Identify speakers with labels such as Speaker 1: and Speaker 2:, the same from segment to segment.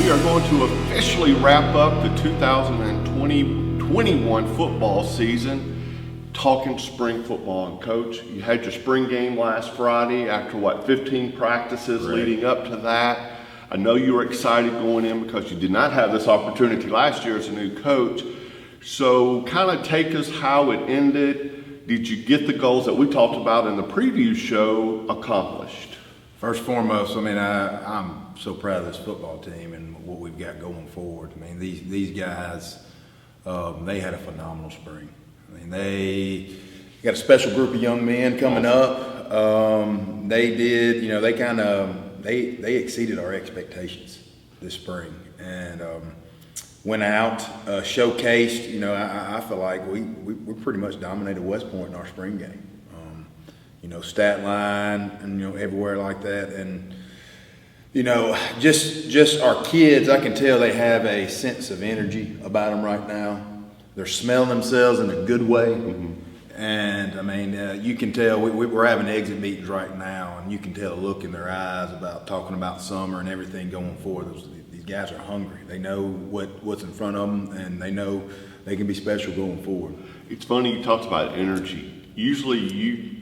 Speaker 1: We are going to officially wrap up the 2020-21 football season talking spring football. And Coach, you had your spring game last Friday after 15 practices leading up to that. I know you were excited going in because you did not have this opportunity last year as a new coach. So kind of take us how it ended. Did you get the goals that we talked about in the preview show accomplished?
Speaker 2: First and foremost, I'm so proud of this football team and what we've got going forward. I mean, these guys, they had a phenomenal spring. I mean, they got a special group of young men coming up. They did, they exceeded our expectations this spring and went out, showcased. I feel like we pretty much dominated West Point in our spring game. Stat line and everywhere like that, and just our kids. I can tell they have a sense of energy about them right now. They're smelling themselves in a good way, and I mean, you can tell we're having exit meetings right now, and you can tell a look in their eyes about talking about summer and everything going forward. These guys are hungry. They know what's in front of them, and they know they can be special going forward.
Speaker 1: It's funny you talked about energy. Usually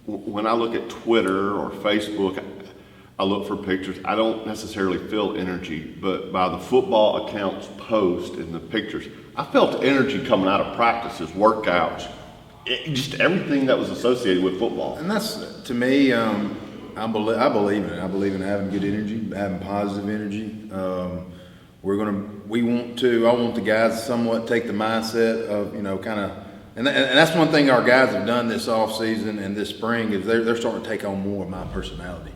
Speaker 1: when I look at Twitter or Facebook, I look for pictures. I don't necessarily feel energy, but by the football accounts post and the pictures, I felt energy coming out of practices, workouts, just everything that was associated with football.
Speaker 2: And that's, to me, I believe in it. I believe in having good energy, having positive energy. I want the guys to somewhat take the mindset of, and that's one thing our guys have done this off season and this spring is they're starting to take on more of my personality.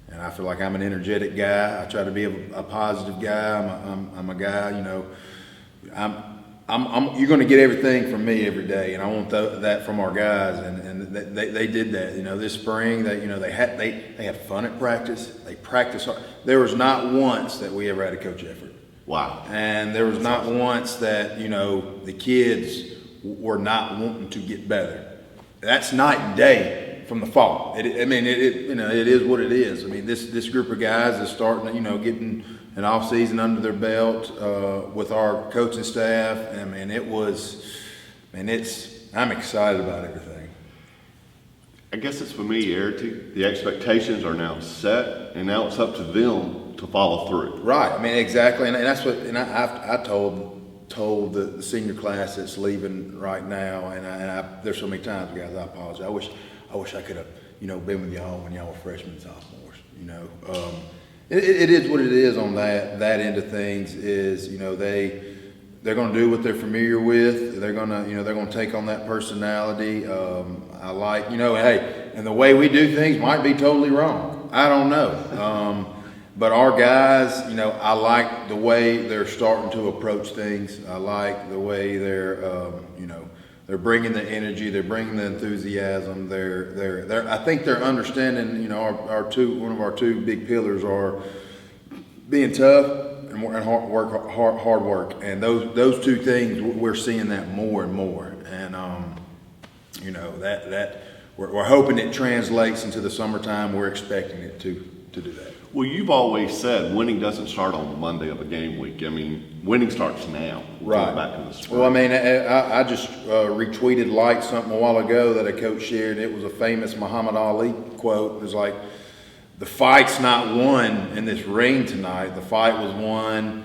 Speaker 2: And I feel like I'm an energetic guy. I try to be a positive guy. I'm a guy, you're going to get everything from me every day, and I want that from our guys. And they did that. This spring, they had fun at practice. They practiced hard. There was not once that we ever had a coach effort.
Speaker 1: Wow.
Speaker 2: And there was not once that the kids were not wanting to get better. That's night and day from the fall. It is what it is. I mean, this group of guys is starting, getting an off season under their belt with our coaching staff. I mean, I'm excited about everything.
Speaker 1: I guess it's familiarity. The expectations are now set, and now it's up to them to follow through.
Speaker 2: Right. I mean, exactly, and that's what. And I told the senior class that's leaving right now, and there's so many times, guys, I apologize. I wish I could have, been with y'all when y'all were freshmen and sophomores. It is what it is on that end of things. Is they're going to do what they're familiar with. They're going to take on that personality. I like, hey, and the way we do things might be totally wrong. I don't know. But our guys, I like the way they're starting to approach things. I like the way they're bringing the energy, they're bringing the enthusiasm. I think they're understanding. One of our two big pillars are being tough and hard work. And those two things, we're seeing that more and more. And that we're hoping it translates into the summertime. We're expecting it to do that.
Speaker 1: Well, you've always said winning doesn't start on the Monday of a game week. I mean, winning starts now.
Speaker 2: Right.
Speaker 1: Back in the spring.
Speaker 2: Well, I mean, I just retweeted something a while ago that a coach shared. It was a famous Muhammad Ali quote. It was like, the fight's not won in this ring tonight. The fight was won,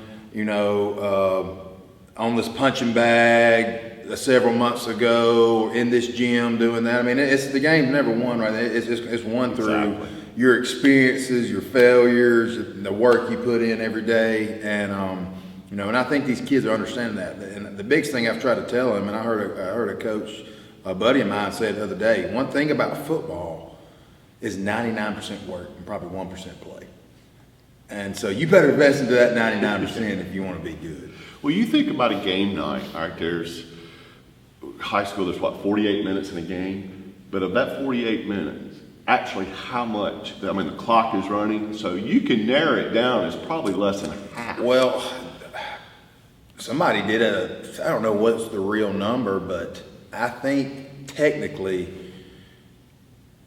Speaker 2: on this punching bag several months ago, or in this gym doing that. I mean, the game's never won, right? It's won through your experiences, your failures, the work you put in every day, and and I think these kids are understanding that. And the biggest thing I've tried to tell them, and I heard a coach, a buddy of mine, said the other day, one thing about football is 99% work and probably 1% play. And so you better invest into that 99% if you want to be good.
Speaker 1: Well, you think about a game night. All right, there's high school. There's 48 minutes in a game, but of that 48 minutes. Actually, how much? I mean, the clock is running, so you can narrow it down as probably less than half.
Speaker 2: Well, somebody did I don't know what's the real number, but I think technically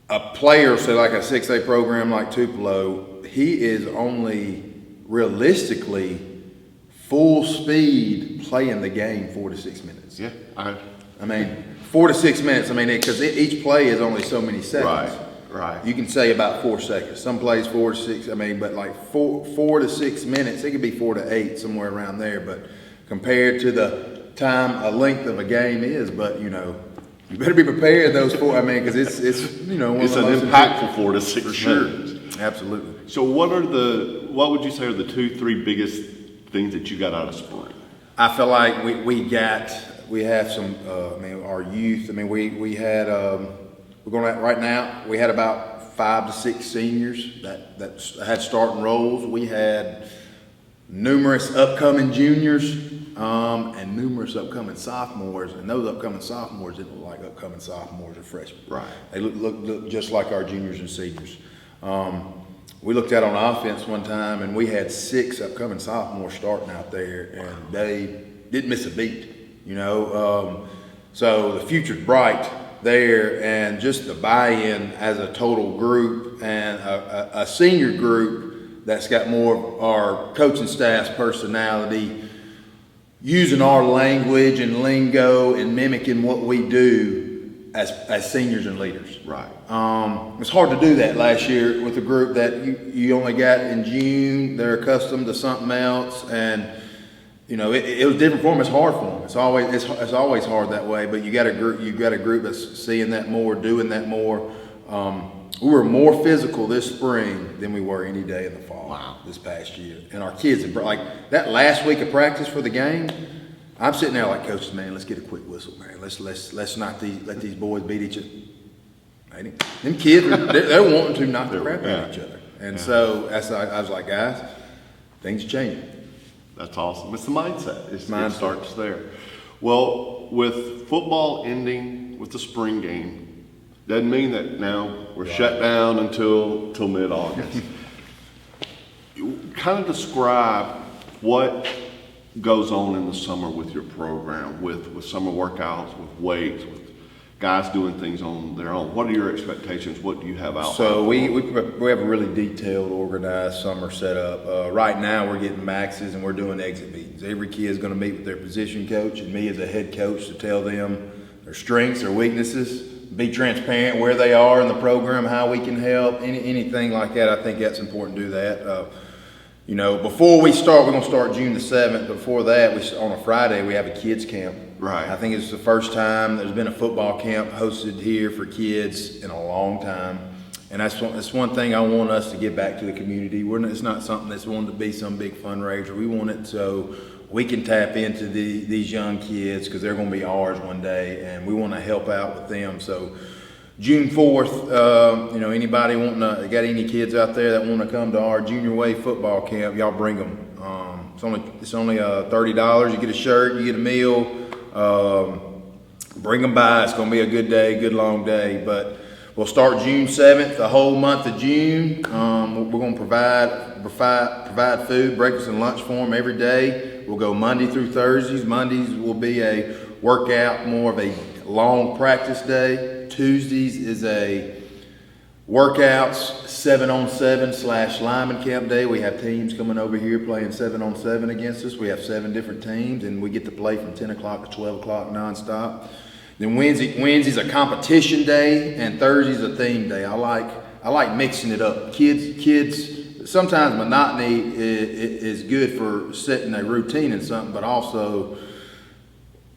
Speaker 2: a player, say like a 6A program like Tupelo, he is only realistically full speed playing the game 4 to 6 minutes.
Speaker 1: Yeah,
Speaker 2: I mean, 4 to 6 minutes. I mean, because each play is only so many seconds.
Speaker 1: Right.
Speaker 2: You can say about 4 seconds. Some plays 4 to 6. I mean, but like 4 to 6 minutes. It could be 4 to 8, somewhere around there. But compared to the time, a length of a game is, but you better be prepared those 4. I mean, because it's one
Speaker 1: it's
Speaker 2: of the
Speaker 1: an impactful 4 to 6
Speaker 2: for sure.
Speaker 1: minutes.
Speaker 2: Absolutely.
Speaker 1: So what would you say are the 2-3 biggest things that you got out of spring?
Speaker 2: I feel like we have some. Our youth. I mean, we had. We're going at right now. We had about 5 to 6 seniors that had starting roles. We had numerous upcoming juniors and numerous upcoming sophomores. And those upcoming sophomores didn't look like upcoming sophomores or freshmen.
Speaker 1: Right.
Speaker 2: They look just like our juniors and seniors. We looked at on offense one time, and we had 6 upcoming sophomores starting out there, and they didn't miss a beat. So the future's bright there, and just the buy-in as a total group and a senior group that's got more of our coaching staff's personality, using our language and lingo and mimicking what we do as seniors and leaders.
Speaker 1: Right.
Speaker 2: It's hard to do that last year with a group that you only got in June. They're accustomed to something else, and it was different for them. It's hard for them. It's always hard that way. But you got a group that's seeing that more, doing that more. We were more physical this spring than we were any day in the fall.
Speaker 1: Wow.
Speaker 2: This past year, and our kids like that last week of practice for the game. I'm sitting there like, coaches, man, let's get a quick whistle, man. Let's not let these boys beat each other. Them kids they're wanting to knock the crap out of each other, and so I was like, guys, things are changing.
Speaker 1: That's awesome. It's the mindset. It starts there. Well, with football ending with the spring game, doesn't mean that now we're shut down until mid-August. Kind of describe what goes on in the summer with your program, with summer workouts, with weights, with guys doing things on their own. What are your expectations? What do you have out?
Speaker 2: So we have a really detailed, organized summer set up. Right now we're getting maxes and we're doing exit meetings. Every kid is going to meet with their position coach and me as a head coach to tell them their strengths, their weaknesses, be transparent where they are in the program, how we can help, anything like that. I think that's important to do that. Before we start, we're going to start June the 7th. Before that, on a Friday, we have a kids camp.
Speaker 1: Right.
Speaker 2: I think it's the first time there's been a football camp hosted here for kids in a long time. And that's one thing I want us to give back to the community. It's not something that's wanted to be some big fundraiser. We want it so we can tap into these young kids because they're going to be ours one day, and we want to help out with them. So June 4th, anybody got any kids out there that want to come to our Junior Way football camp, y'all bring them. It's only $30. You get a shirt, you get a meal. Bring them by. It's going to be a good day, good long day. But we'll start June 7th, the whole month of June. We're going to provide food, breakfast and lunch for them every day. We'll go Monday through Thursdays. Mondays will be a workout, more of a long practice day. Tuesdays is a workouts 7-on-7 / lineman camp day. We have teams coming over here playing 7-on-7 against us. We have 7 different teams, and we get to play from 10 o'clock to 12 o'clock nonstop. Then Wednesday's a competition day, and Thursday's a theme day. I like mixing it up. Kids. Sometimes monotony is good for setting a routine in something, but also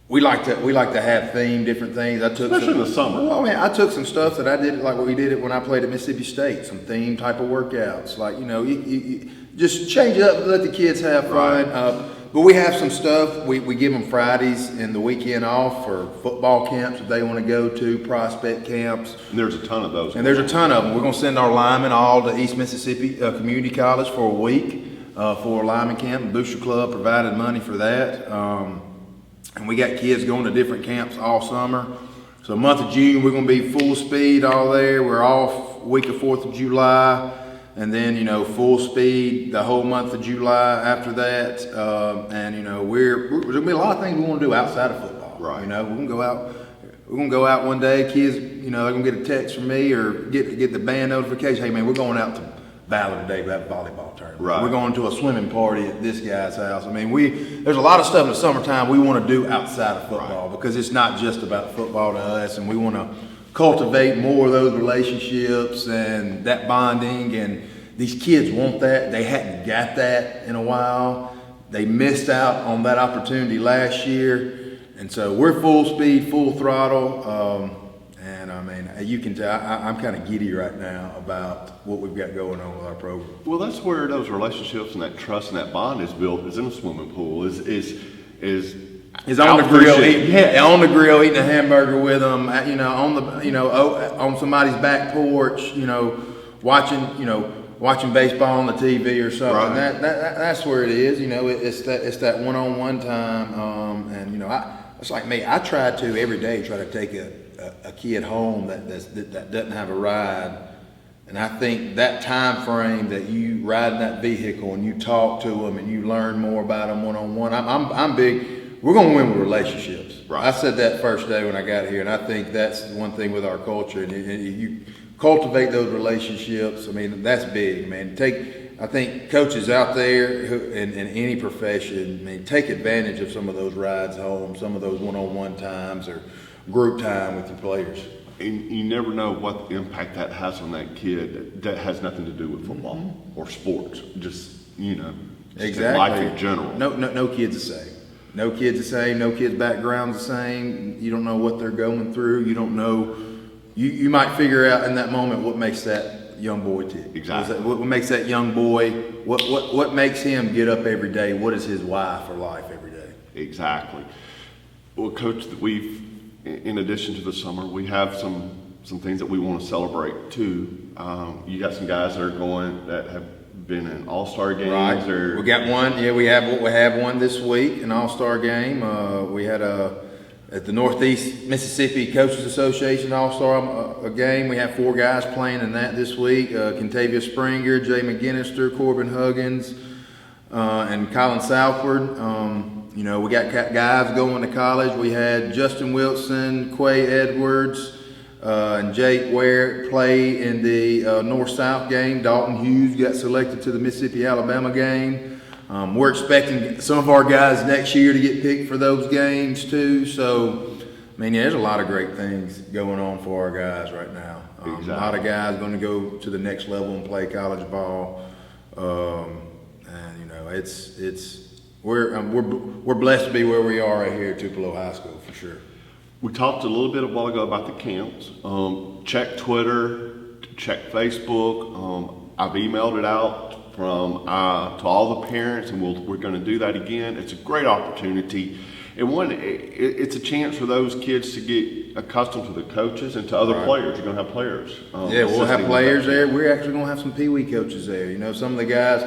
Speaker 2: we like to have different things.
Speaker 1: Especially in the summer.
Speaker 2: Well, I took some stuff that I did, like what we did it when I played at Mississippi State, some theme type of workouts. Like, you just change it up, let the kids have fun.
Speaker 1: Right.
Speaker 2: But we have some stuff. We give them Fridays and the weekend off for football camps if they want to go to, prospect camps.
Speaker 1: And there's a ton of those.
Speaker 2: And there's a ton of them. We're going to send our linemen all to East Mississippi Community College for a week for a lineman camp. And Booster Club provided money for that. And we got kids going to different camps all summer. So month of June, we're going to be full speed all there. We're off week of 4th of July. And then, full speed the whole month of July after that. And, there's going to be a lot of things we want to do outside of football.
Speaker 1: Right.
Speaker 2: We're going to go out one day. Kids, they're going to get a text from me or get the band notification. Hey, man, we're going out to Ballard today, we have a volleyball tournament.
Speaker 1: Right.
Speaker 2: We're going to a swimming party at this guy's house. I mean, there's a lot of stuff in the summertime we want to do outside of football because it's not just about football to us, and we want to cultivate more of those relationships and that bonding. And these kids want that. They hadn't got that in a while. They missed out on that opportunity last year, and so we're full speed, full throttle. And I mean, you can tell I'm kind of giddy right now about what we've got going on with our program.
Speaker 1: Well, that's where those relationships and that trust and that bond is built. Is in a swimming pool. Is
Speaker 2: on the grill, on the grill, eating a hamburger with them. On somebody's back porch. Watching baseball on the TV or something.
Speaker 1: Right.
Speaker 2: That's where it is. It's that one-on-one time. It's like me. I try to every day try to take a kid home that doesn't have a ride, and I think that time frame that you ride in that vehicle and you talk to them and you learn more about them one-on-one. I'm big. We're going to win with relationships. Right. I said that first day when I got here, and I think that's one thing with our culture. And you cultivate those relationships. I mean, that's big, man. I think coaches out there in any profession, take advantage of some of those rides home, some of those one-on-one times or group time with your players.
Speaker 1: And you never know what impact that has on that kid that has nothing to do with football or sports. Just
Speaker 2: exactly.
Speaker 1: Life in general.
Speaker 2: No kid's the same. No kid's the same. No kid's background's the same. You don't know what they're going through. You don't know. You might figure out in that moment what makes that young boy tick.
Speaker 1: Exactly.
Speaker 2: What makes that young boy? What makes him get up every day? What is his why for life every day?
Speaker 1: Exactly. Well, Coach, in addition to the summer, we have some things that we want to celebrate too. You got some guys that have been in AllStar games.
Speaker 2: Right. We got one. Yeah, we have one this week, an AllStar game. We had at the Northeast Mississippi Coaches Association All-Star game. We have 4 guys playing in that this week. Kentavia Springer, Jay McGinnister, Corbin Huggins, and Colin Southward. We got guys going to college. We had Justin Wilson, Quay Edwards, and Jake Ware play in the North-South game. Dalton Hughes got selected to the Mississippi-Alabama game. We're expecting some of our guys next year to get picked for those games too. So, there's a lot of great things going on for our guys right now.
Speaker 1: Exactly.
Speaker 2: A lot of guys going to go to the next level and play college ball. We're blessed to be where we are right here at Tupelo High School for sure.
Speaker 1: We talked a little bit a while ago about the camps. Check Twitter, check Facebook. I've emailed it out to all the parents, and we're going to do that again. It's a great opportunity, and it's a chance for those kids to get accustomed to the coaches and to other players. You're going to have players.
Speaker 2: We'll have players there. We're actually going to have some Pee Wee coaches there. Some of the guys,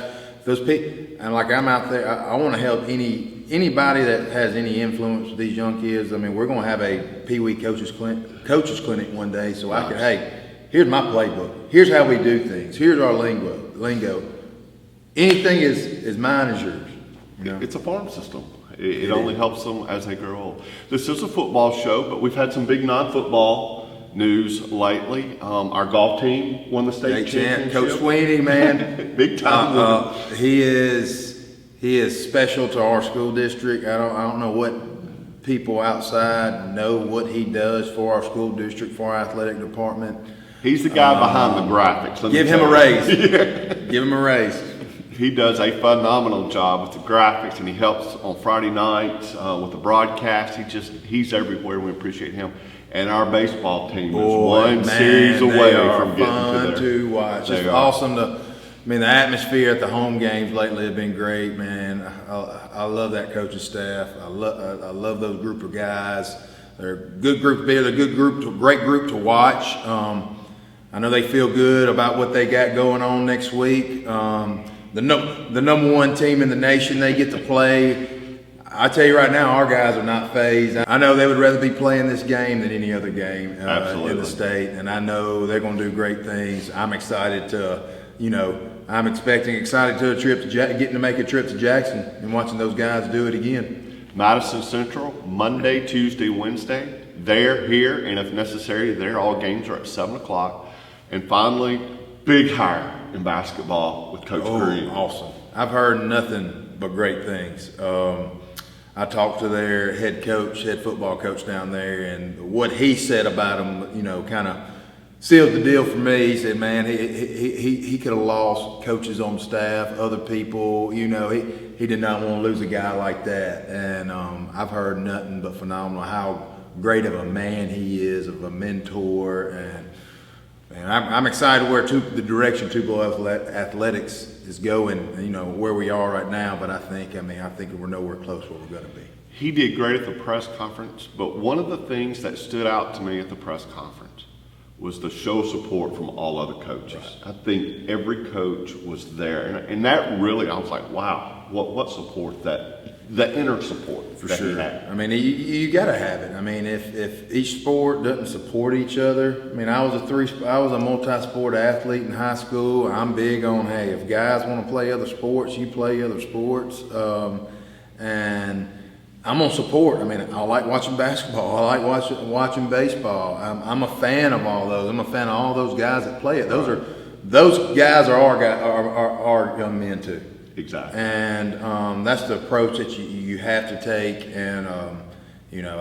Speaker 2: and like I'm out there, I want to help anybody that has any influence with these young kids. We're going to have a Pee Wee coaches clinic one day, so I can, hey, here's my playbook. Here's how we do things. Here's our lingo. Anything is mine is yours.
Speaker 1: It's a farm system. It only helps them as they grow old. This is a football show, but we've had some big non-football news lately. Our golf team won the state championship.
Speaker 2: Coach Sweeney, man,
Speaker 1: big time.
Speaker 2: He is special to our school district. I don't know what people outside know what he does for our school district, for our athletic department.
Speaker 1: He's the guy behind the graphics.
Speaker 2: Give him a raise. Give him a raise.
Speaker 1: He does a phenomenal job with the graphics, and he helps on Friday nights with the broadcast. He's everywhere. We appreciate him. And our baseball team is one series away from getting
Speaker 2: to watch. It's awesome the atmosphere at the home games lately has been great, man. I love that coaching staff. I love those group of guys. They're a good group to be. They're a great group to watch. I know they feel good about what they got going on next week. The number 1 team in the nation, they get to play. I tell you right now, our guys are not fazed. I know they would rather be playing this game than any other game in the state, and I know they're going to do great things. I'm excited to, excited to getting to make a trip to Jackson and watching those guys do it again.
Speaker 1: Madison Central, Monday, Tuesday, Wednesday. They're here, and if necessary, all games are at 7 o'clock. And finally, big hire in basketball with Coach
Speaker 2: Oh,
Speaker 1: Green.
Speaker 2: awesome. I've heard nothing but great things. I talked to their head football coach down there, and what he said about him, you know, kind of sealed the deal for me. He said, man, he could have lost coaches on staff, other people, you know, he did not want to lose a guy like that. And I've heard nothing but phenomenal, how great of a man he is, of a mentor. And I'm excited where the direction Tupelo Athletics is going, you know, where we are right now. But I think we're nowhere close where we're going to be.
Speaker 1: He did great at the press conference, but one of the things that stood out to me at the press conference was the show of support from all other coaches. Right. I think every coach was there, and that really, I was like, wow, what support the inner support
Speaker 2: for
Speaker 1: that
Speaker 2: sure.
Speaker 1: he had.
Speaker 2: I mean, you got to have it. I mean, if each sport doesn't support each other, I mean, I was a multi-sport athlete in high school. I'm big on, hey, if guys want to play other sports, you play other sports, and I'm gonna support. I mean, I like watching basketball. I like watching baseball. I'm a fan of all those. I'm a fan of all those guys that play it. Those guys are our young men too.
Speaker 1: Exactly.
Speaker 2: And that's the approach that you have to take. And you know,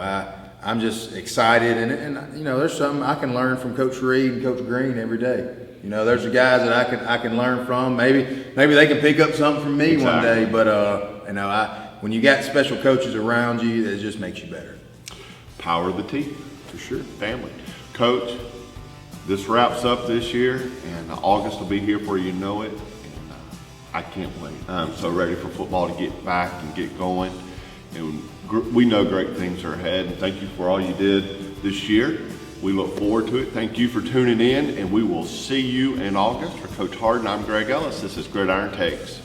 Speaker 2: I'm just excited. And you know, there's something I can learn from Coach Reed and Coach Green every day. You know, there's the guys that I can learn from. Maybe they can pick up something from me one day. But you know, when you got special coaches around you, it just makes you better.
Speaker 1: Power of the team, for sure. Family. Coach, this wraps up this year, and August will be here before you know it. And I can't wait. I'm so ready for football to get back and get going. And we know great things are ahead. And thank you for all you did this year. We look forward to it. Thank you for tuning in, and we will see you in August. For Coach Harden, I'm Greg Ellis. This is Gridiron Takes.